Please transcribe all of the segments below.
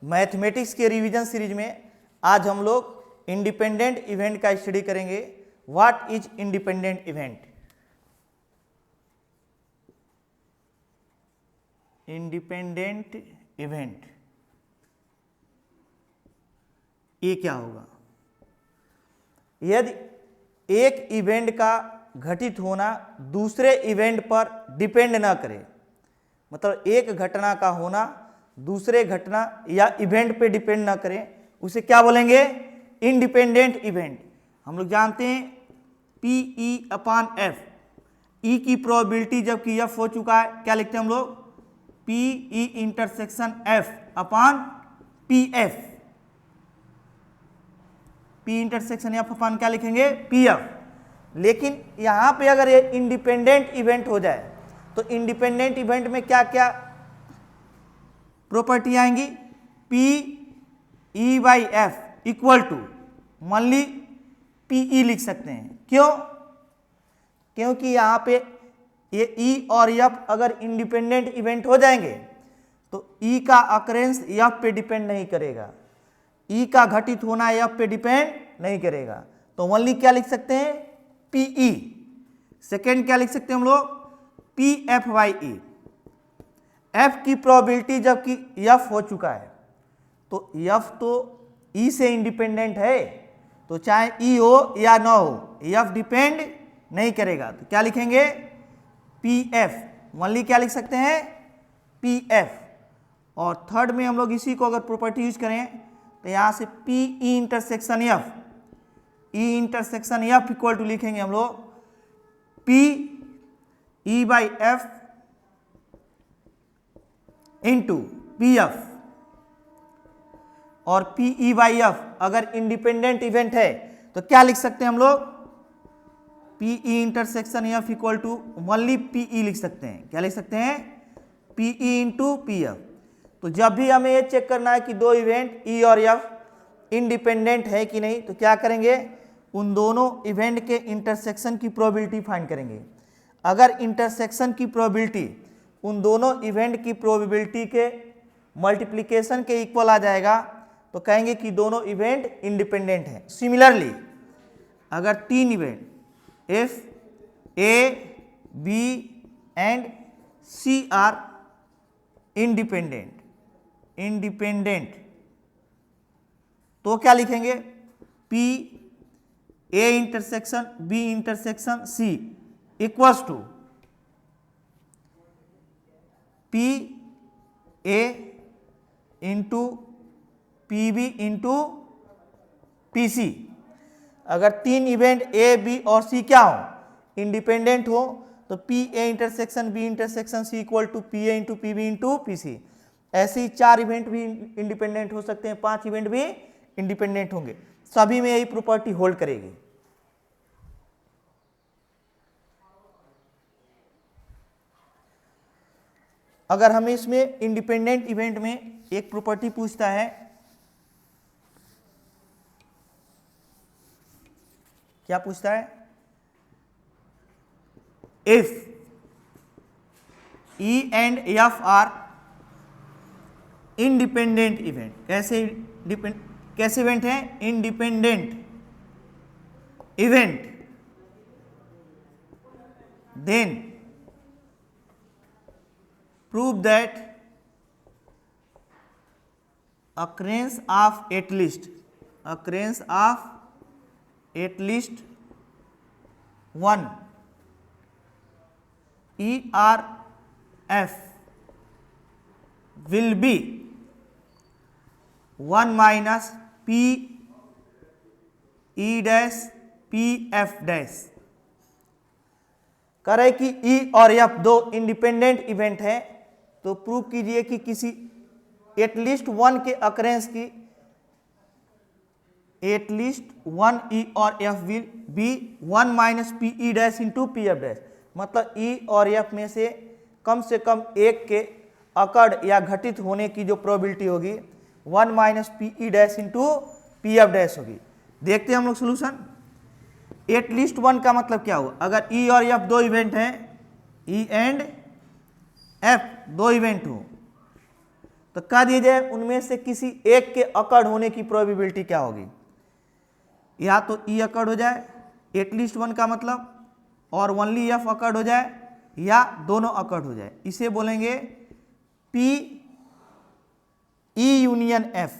Mathematics के revision series में आज हम लोग इंडिपेंडेंट इवेंट का स्टडी करेंगे। What is independent event? Independent event ये क्या होगा? यदि एक इवेंट का घटित होना दूसरे इवेंट पर डिपेंड ना करे, मतलब एक घटना का होना दूसरे घटना या इवेंट पे डिपेंड ना करे, उसे क्या बोलेंगे? Independent event. हम लोग जानते हैं PE/F, ई की प्रोबेबिलिटी जबकि F हो चुका है, क्या लिखते हैं हम लोग? PE intersection F/PF। P intersection F अपन क्या लिखेंगे? PF। लेकिन यहां पे अगर ये इंडिपेंडेंट इवेंट हो जाए तो इंडिपेंडेंट इवेंट में क्या क्या प्रॉपर्टी आएंगी? PE/F इक्वल टू, मान ली PE लिख सकते हैं। क्यों? क्योंकि यहां पे ये E और F अगर इंडिपेंडेंट इवेंट हो जाएंगे तो E का अकरेंस F पे डिपेंड नहीं करेगा, E का घटित होना F पे डिपेंड नहीं करेगा। तो ओनली क्या लिख सकते हैं? PE। सेकेंड क्या लिख सकते हैं हम लोग? PF/E। F की प्रोबेबिलिटी जबकि F हो चुका है तो F तो E से इंडिपेंडेंट है, तो चाहे E हो या ना हो F डिपेंड नहीं करेगा। तो क्या लिखेंगे? PF। ओनली क्या लिख सकते हैं? PF। और थर्ड में हम लोग इसी को अगर प्रॉपर्टी यूज करें तो यहां से PE intersection F, E intersection F equal to लिखेंगे हम लोग PE/F इंटू PF। और PE/F अगर इंडिपेंडेंट इवेंट है तो क्या लिख सकते हैं हम लोग? PE intersection F equal to only PE लिख सकते हैं। क्या लिख सकते हैं? PE into PF। तो जब भी हमें ये चेक करना है कि दो इवेंट E और F इंडिपेंडेंट है कि नहीं, तो क्या करेंगे? उन दोनों इवेंट के इंटरसेक्शन की प्रोबेबिलिटी फाइंड करेंगे। अगर इंटरसेक्शन की प्रोबेबिलिटी उन दोनों इवेंट की प्रोबेबिलिटी के मल्टीप्लिकेशन के इक्वल आ जाएगा तो कहेंगे कि दोनों इवेंट इंडिपेंडेंट हैं। सिमिलरली अगर तीन event F, A, B and C are independent तो क्या लिखेंगे? P A intersection B intersection C equals to PA into PB into PC। अगर तीन इवेंट A, B और C क्या हो? इंडिपेंडेंट हो तो PA intersection B intersection C equal to PA into PB into PC। ऐसे ही चार इवेंट भी इंडिपेंडेंट हो सकते हैं, पांच इवेंट भी इंडिपेंडेंट होंगे, सभी में यही प्रॉपर्टी होल्ड करेगी। अगर हमें इसमें इंडिपेंडेंट इवेंट में एक प्रॉपर्टी पूछता है, क्या पूछता है? If E and F are independent event. कैसे इवेंट है? Independent event, then prove that occurrence of at least one ERF will be 1 minus PE-PF-। करे कि E और F दो इंडिपेंडेंट इवेंट है तो प्रूव कीजिए कि किसी एटलीस्ट वन के अकरेंस की एटलीस्ट वन E और F will be 1 minus PE- into PF-। मतलब E और F में से कम एक के अकर्ड या घटित होने की जो प्रोबेबिलिटी होगी 1 माइनस PE- इंटू PF- होगी। देखते हैं हम लोग सोल्यूशन। एटलीस्ट वन का मतलब क्या हुआ? अगर E और F दो इवेंट हैं, E एंड F दो इवेंट हो तो कह दिया जाए उनमें से किसी एक के अकड़ होने की प्रोबेबिलिटी क्या होगी, या तो ई अकड़ हो जाए एटलीस्ट वन का मतलब, और ओनली एफ अकड़ हो जाए, या दोनों अकड़ हो जाए। इसे बोलेंगे पी ई यूनियन एफ,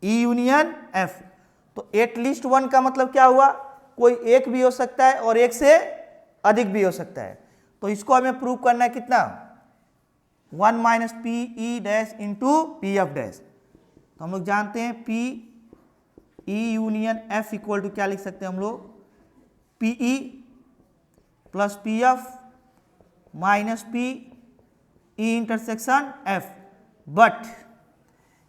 ई यूनियन एफ। तो एटलीस्ट वन का मतलब क्या हुआ, कोई एक भी हो सकता है और एक से अधिक भी हो सकता है। तो इसको हमें प्रूव करना है कितना, 1 minus P E dash into P F dash. तो हम लोग जानते हैं P E union F equal to क्या लिख सकते हैं हम लोग, P E plus P F minus P E intersection F. But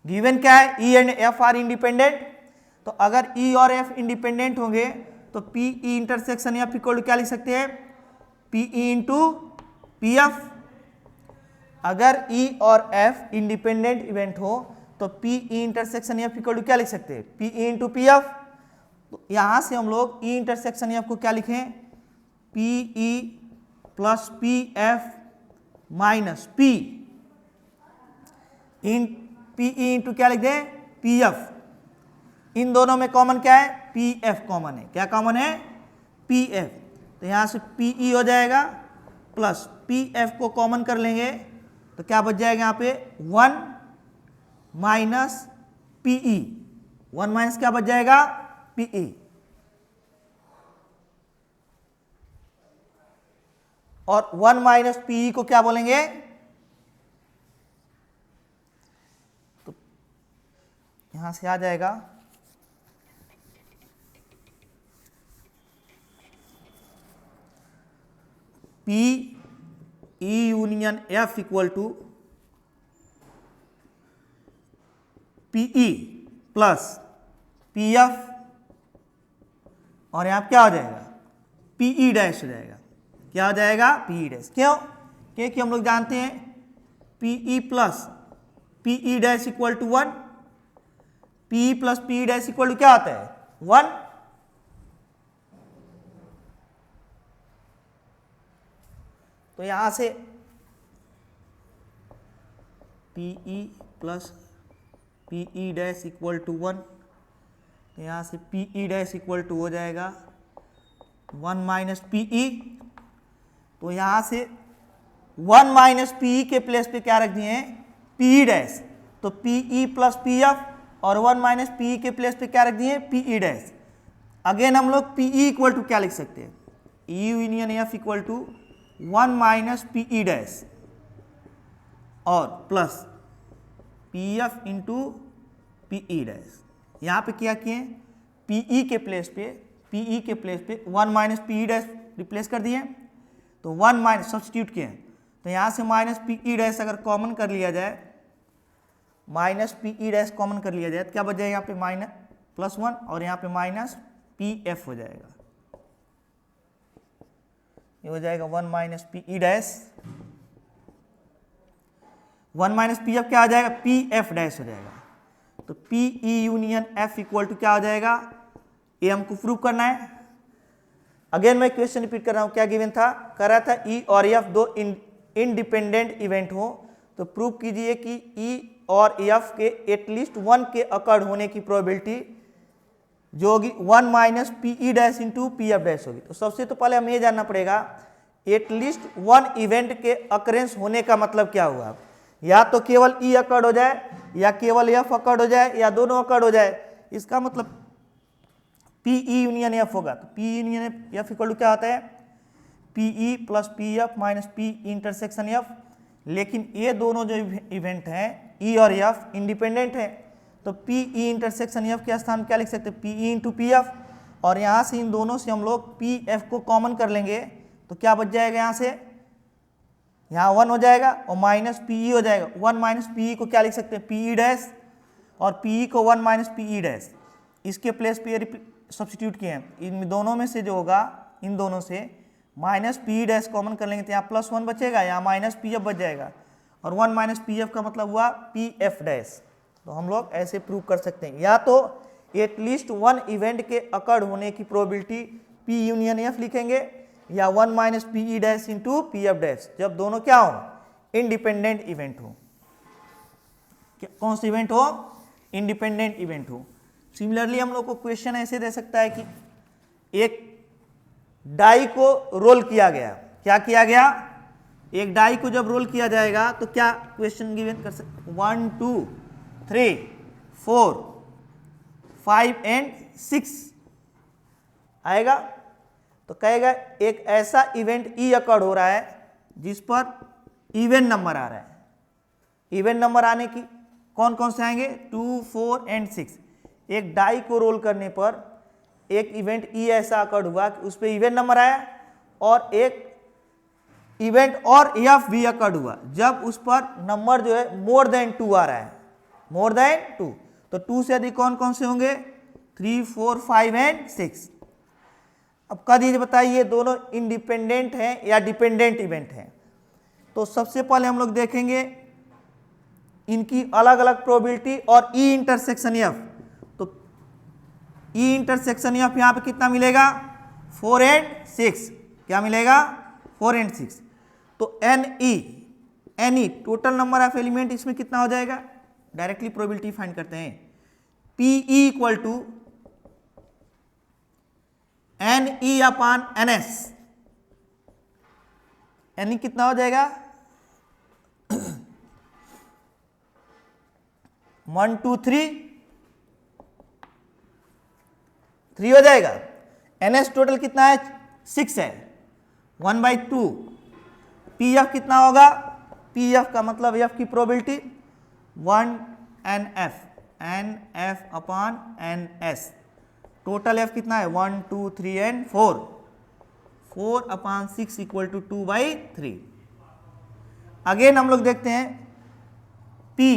given क्या है, E and F are independent. तो अगर ई और एफ इंडिपेंडेंट होंगे तो P E intersection F equal to क्या लिख सकते हैं, P E into P F. अगर ई और एफ इंडिपेंडेंट इवेंट हो तो P E intersection F equal to क्या लिख सकते हैं, P E into P F. तो यहां से हम लोग ई इंटरसेक्शन एफ को क्या लिखें, P E plus P F minus P E into क्या लिख दें, पी एफ। इन दोनों में कॉमन क्या है, पी एफ कॉमन है। क्या कॉमन है, पी एफ। तो यहां से पी ई हो जाएगा प्लस पी एफ को कॉमन कर लेंगे तो क्या बच जाएगा यहाँ पे 1 माइनस पी ई, 1 माइनस क्या बच जाएगा, पी ई। और 1 माइनस पी ई को क्या बोलेंगे, तो यहां से आ जाएगा P E union F equal to P E plus P F, और यहां क्या हो जाएगा, पी ई डैश हो जाएगा। क्या हो जाएगा, पी ई डैश। क्यों, क्योंकि हम लोग जानते हैं P E plus P E dash equal to 1, P E plus P E dash equal to क्या होता है, 1। तो यहां से P E plus P E dash equal to 1, तो यहां से P E dash equal to हो जाएगा 1 माइनस पी ई। तो यहां से 1 माइनस पी ई के प्लेस पे क्या रख दिए हैं, पी ई डैश। तो P E plus P F, और 1 माइनस पी ई के प्लेस पे क्या रख दिए हैं, पी ई डैश। अगेन हम लोग पी ई इक्वल टू क्या लिख सकते हैं, E union F equal to 1 minus P E dash और plus P F into P E dash. यहाँ पे क्या किए, पी ई के प्लेस पे 1 minus P E dash replace कर दिए। तो 1 माइनस सब्स्टिट्यूट किए, तो यहाँ से माइनस पी ई डैश अगर कॉमन कर लिया जाए, minus P E dash common कर लिया जाए तो क्या बच जाएगा यहाँ पे माइनस प्लस 1, और यहाँ पे माइनस पी एफ हो जाएगा। ये हो जाएगा 1 minus P E dash, 1 minus P F क्या आ जाएगा, पी एफ डैश हो जाएगा। तो P E union F equal to क्या हो जाएगा, ये हमको प्रूव करना है। अगेन मैं क्वेश्चन रिपीट कर रहा हूं, क्या गिवन था, कर रहा था ई और एफ दो इंडिपेंडेंट इवेंट हो तो प्रूव कीजिए कि ई और एफ के एटलीस्ट 1 के अकड़ होने की प्रोबेबिलिटी जो होगी 1 minus P E dash into P F dash होगी। तो सबसे तो पहले हमें ये जानना पड़ेगा एटलीस्ट 1 इवेंट के अकरेंस होने का मतलब क्या हुआ, या तो केवल ई अकड़ हो जाए, या केवल एफ अकड़ हो जाए, या दोनों अकड़ हो जाए। इसका मतलब पी ई यूनियन एफ होगा। तो P union F equal to क्या होता है, P E plus P F minus P intersection F. लेकिन ये दोनों जो इवेंट हैं ई और एफ इंडिपेंडेंट है, तो पी ई इंटरसेक्शन एफ के स्थान क्या लिख सकते हैं, P E into P F. और यहाँ से इन दोनों से हम लोग पी एफ को कॉमन कर लेंगे तो क्या बच जाएगा, यहाँ से यहाँ 1 हो जाएगा और माइनस पी ई हो जाएगा। 1 माइनस पी ई को क्या लिख सकते हैं, पी ई डैश, और पी ई को 1 माइनस पी ई डैश। इसके प्लेस पे सब्स्टिट्यूट किए हैं। इन दोनों में से जो होगा, इन दोनों से minus P E dash common कर लेंगे तो यहाँ प्लस 1 बचेगा, यहाँ माइनस पी एफ बच जाएगा। और 1 माइनस पी एफ का मतलब हुआ पी एफ डैश। तो हम लोग ऐसे प्रूव कर सकते हैं, या तो एटलीस्ट 1 इवेंट के अकड़ होने की प्रोबेबिलिटी पी यूनियन एफ लिखेंगे, या 1 minus P E dash into P F dash, जब दोनों क्या हो, इंडिपेंडेंट इवेंट हो। कौन सा इवेंट हो, इंडिपेंडेंट इवेंट हो। सिमिलरली हम लोग को क्वेश्चन ऐसे दे सकता है कि एक डाई को रोल किया गया, क्या किया गया, एक डाई को जब रोल किया जाएगा तो क्या क्वेश्चन गिवन कर सकते, 1 2 3 4 5 एंड 6 आएगा। तो कहेगा एक ऐसा इवेंट ई अकॉर्ड हो रहा है जिस पर इवन नंबर आ रहा है। इवन नंबर आने की कौन कौन से आएंगे, 2 4 एंड 6। एक डाई को रोल करने पर एक इवेंट ई ऐसा अकॉर्ड हुआ कि उस पर इवन नंबर आया, और एक इवेंट और एफ भी अकॉर्ड हुआ जब उस पर नंबर जो है मोर देन 2 आ रहा है, मोर देन 2। तो 2 से अधिक कौन कौन से होंगे, 3 4 5 एंड 6। अब कह दीजिए बताइए दोनों इंडिपेंडेंट हैं या डिपेंडेंट इवेंट हैं। तो सबसे पहले हम लोग देखेंगे इनकी अलग अलग प्रोबेबिलिटी और ई इंटरसेक्शन एफ। तो ई इंटरसेक्शन एफ यहाँ पे कितना मिलेगा, 4 एंड 6। क्या मिलेगा, 4 एंड 6। तो N E total number of element इसमें कितना हो जाएगा, डायरेक्टली प्रोबेबिलिटी फाइंड करते हैं। P E equal to N E upon N S. N E कितना हो जाएगा, 1 2 3 हो जाएगा। एन एस टोटल कितना है, 6 है, 1/2। पी एफ कितना होगा, पी एफ का मतलब एफ की probability 1 N F upon N S. Total F कितना है, 1 2 3 and 4 upon 6 equal to 2/3। Again हम लोग देखते हैं पी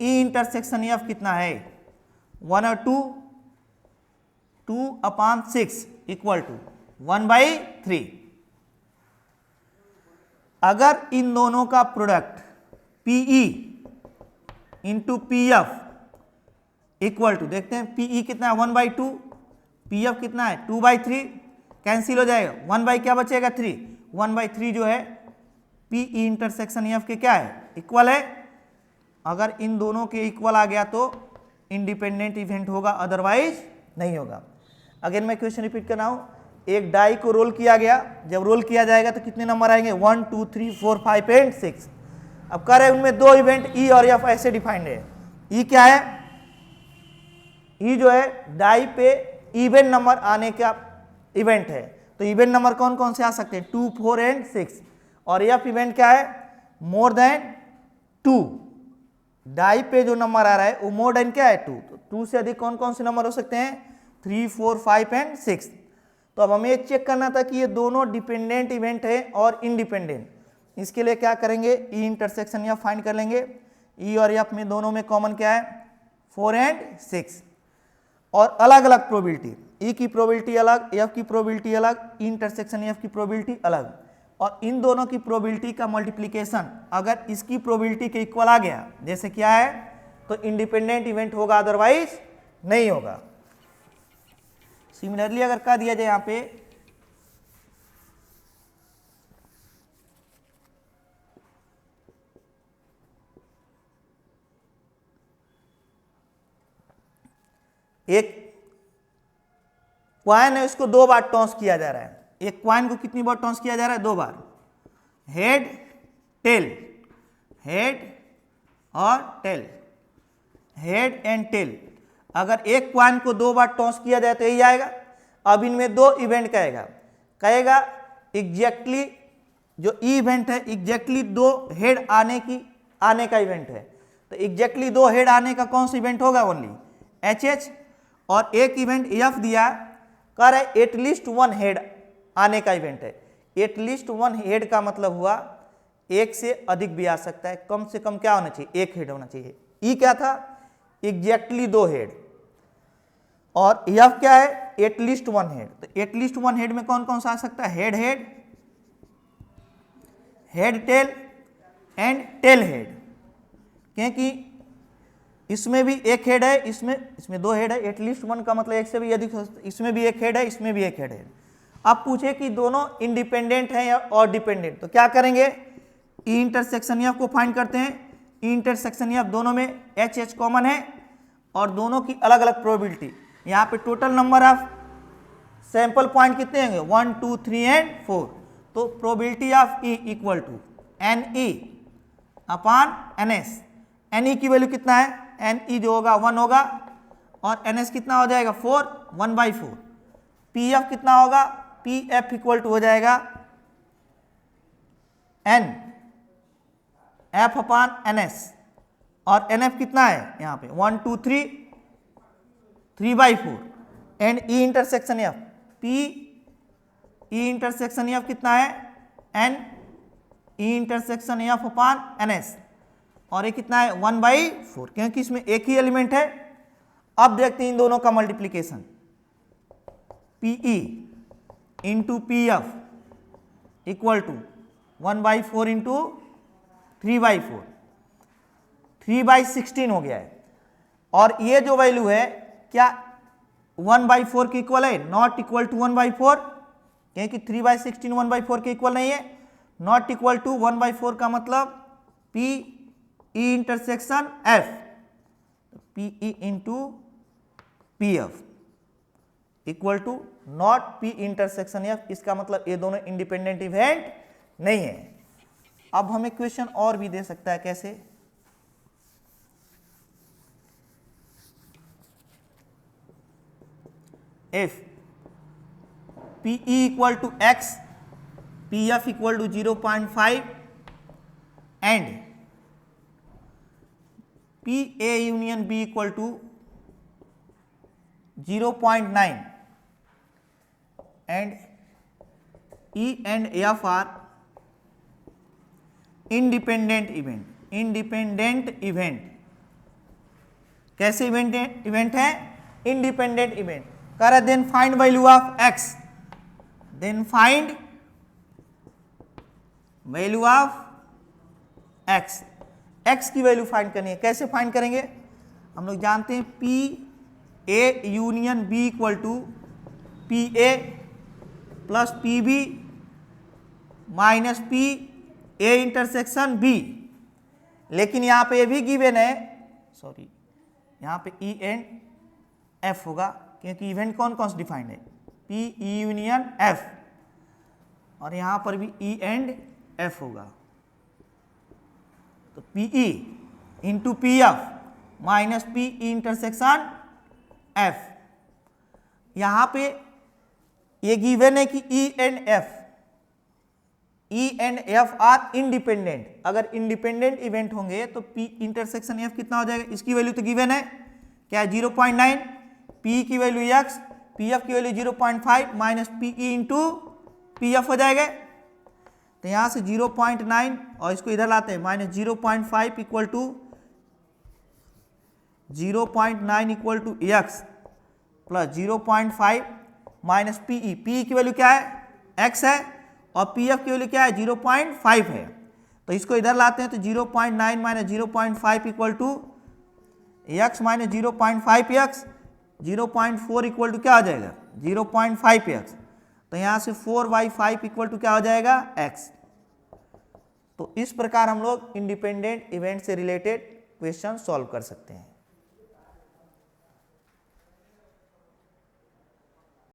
ई इंटरसेक्शन एफ कितना है, 1 और 2 अपान 6 इक्वल टू 1/3। अगर इन दोनों का product P E into P F equal to, देखते हैं पीई कितना है 1/2, पी एफ कितना है 2/3, कैंसिल हो जाएगा, 1 बाई क्या बचेगा 3, 1/3 जो है पीई इंटरसेक्शन एफ के क्या है, इक्वल है। अगर इन दोनों के इक्वल आ गया तो इंडिपेंडेंट इवेंट होगा, अदरवाइज नहीं होगा। अगेन मैं क्वेश्चन रिपीट कर रहा हूं, एक डाई को रोल किया गया, जब रोल किया जाएगा तो कितने नंबर आएंगे, 1 2 3 4 5 एंड 6। अब कह रहे हैं उनमें दो इवेंट ई और एफ ऐसे डिफाइंड है। ई क्या है, ई जो है डाई पे इवन नंबर आने का इवेंट है। तो इवन नंबर कौन कौन से आ सकते हैं, 2 4 एंड 6। और एफ इवेंट क्या है, मोर देन 2। डाई पे जो नंबर आ रहा है वो मोर देन क्या है 2। तो 2 से अधिक कौन कौन से नंबर हो सकते हैं, 3 4 5 एंड 6। तो अब हमें ये चेक करना था कि ये दोनों डिपेंडेंट इवेंट है और इंडिपेंडेंट। इसके लिए क्या करेंगे, ई इंटरसेक्शन या फाइंड कर लेंगे। ई और एफ में दोनों में कॉमन क्या है, 4 एंड 6। और अलग अलग प्रोबेबिलिटी, ई की प्रोबेबिलिटी अलग, एफ की प्रोबेबिलिटी अलग, ई इंटरसेक्शन एफ की प्रोबेबिलिटी अलग। और इन दोनों की प्रोबेबिलिटी का मल्टीप्लिकेशन अगर इसकी प्रोबेबिलिटी के इक्वल आ गया, जैसे क्या है, तो इंडिपेंडेंट इवेंट होगा, अदरवाइज नहीं होगा। सिमिलरली अगर कह दिया जाए यहां पे एक क्वाइन है, उसको 2 बार टॉस किया जा रहा है। एक क्वाइन को कितनी बार टॉस किया जा रहा है, 2 बार, हेड टेल, हेड और टेल, हेड एंड टेल। अगर एक क्वाइन को 2 बार टॉस किया जाए तो यही आएगा। अब इनमें 2 इवेंट कहेगा एग्जैक्टली जो ई इवेंट है एग्जैक्टली 2 हेड आने का इवेंट है। तो एग्जैक्टली 2 हेड आने का कौन सा इवेंट होगा, ओनली एच। और एक इवेंट एफ दिया, कह रहे एटलीस्ट 1 हेड आने का इवेंट है। एटलीस्ट 1 हेड का मतलब हुआ एक से अधिक भी आ सकता है, कम से कम क्या होना चाहिए, 1 हेड होना चाहिए। ई क्या था, एग्जैक्टली 2 हेड। और एफ क्या है, एटलीस्ट 1 हेड। तो एटलीस्ट 1 हेड में कौन कौन सा आ सकता है, head head, head tail and tail head. क्योंकि इसमें भी 1 हेड है, इसमें 2 हेड है। एटलीस्ट 1 का मतलब 1 से भी अधिक, इसमें भी 1 हेड है, इसमें भी 1 हेड है। अब पूछे कि दोनों इंडिपेंडेंट हैं और डिपेंडेंट, तो क्या करेंगे, ई इंटरसेक्शन एफ को फाइंड करते हैं। ई इंटरसेक्शन एफ, दोनों में एच एच कॉमन है और दोनों की अलग अलग प्रोबेबिलिटी। यहाँ पे total number of sample point कितने होंगे, 1 2 3 एंड 4। तो probability of E equal to N E upon N S. N E की वैल्यू कितना है, एन ई जो होगा 1 होगा और एन एस कितना हो जाएगा 4, 1/4। पी एफ कितना होगा, पी एफ इक्वल टू हो जाएगा N F upon N S और एन एफ कितना है यहाँ पे 1 2 3 3/4 and E intersection F, P E intersection F कितना है N E intersection F upon N S और ये कितना है 1/4 क्योंकि इसमें एक ही एलिमेंट है। अब देखते हैं इन दोनों का multiplication, P E into P F equal to 1/4 into 3/4, 3/16 हो गया है। और ये जो वैल्यू है क्या 1/4 के इक्वल है, नॉट इक्वल टू 1/4, क्योंकि 3/16 1/4 के इक्वल नहीं है। नॉट इक्वल टू 1/4 का मतलब P E intersection F, P E into P F equal to not P intersection F. इसका मतलब ये दोनों इंडिपेंडेंट इवेंट नहीं है। अब हमें क्वेश्चन और भी दे सकता है, कैसे, if PE equal to X, PF equal to 0.5 and PA union B equal to 0.9 and E and F are independent event, independent event। कैसे इवेंट है, इंडिपेंडेंट इवेंट। कह then find value of x, then find value of x, x की वैल्यू find करनी है। कैसे find करेंगे, हम लोग जानते हैं P A union B equal to P A plus P B minus P A intersection B. लेकिन यहाँ पे ये भी गिवन है, सॉरी यहाँ पे ई एंड एफ होगा क्योंकि इवेंट कौन कौन से डिफाइंड है, पी ई यूनियन एफ, और यहाँ पर भी ई एंड एफ होगा। तो P E into P F minus P E intersection F. यहाँ पे ये गिवन है कि ई एंड एफ आर इंडिपेंडेंट। अगर इंडिपेंडेंट इवेंट होंगे तो पी इंटरसेक्शन एफ कितना हो जाएगा, इसकी वैल्यू तो गिवन है क्या है 0.9, पी की वैल्यू x, पी एफ की value 0.5 minus P E into P F हो जाएगा। तो यहाँ से 0.9 और इसको इधर लाते हैं minus 0.5 equal to 0.9 equal to X plus 0.5 minus P E, P की वैल्यू क्या है x है और पी एफ की वैल्यू क्या है 0.5 है। तो इसको इधर लाते हैं तो 0.9 minus 0.5 equal to X minus 0.5 X, 0.4 equal to क्या हो जाएगा 0.5 एक्स। तो यहाँ से 4/5 इक्वल टू क्या हो जाएगा x। तो इस प्रकार हम लोग इंडिपेंडेंट इवेंट से रिलेटेड क्वेश्चन सॉल्व कर सकते हैं।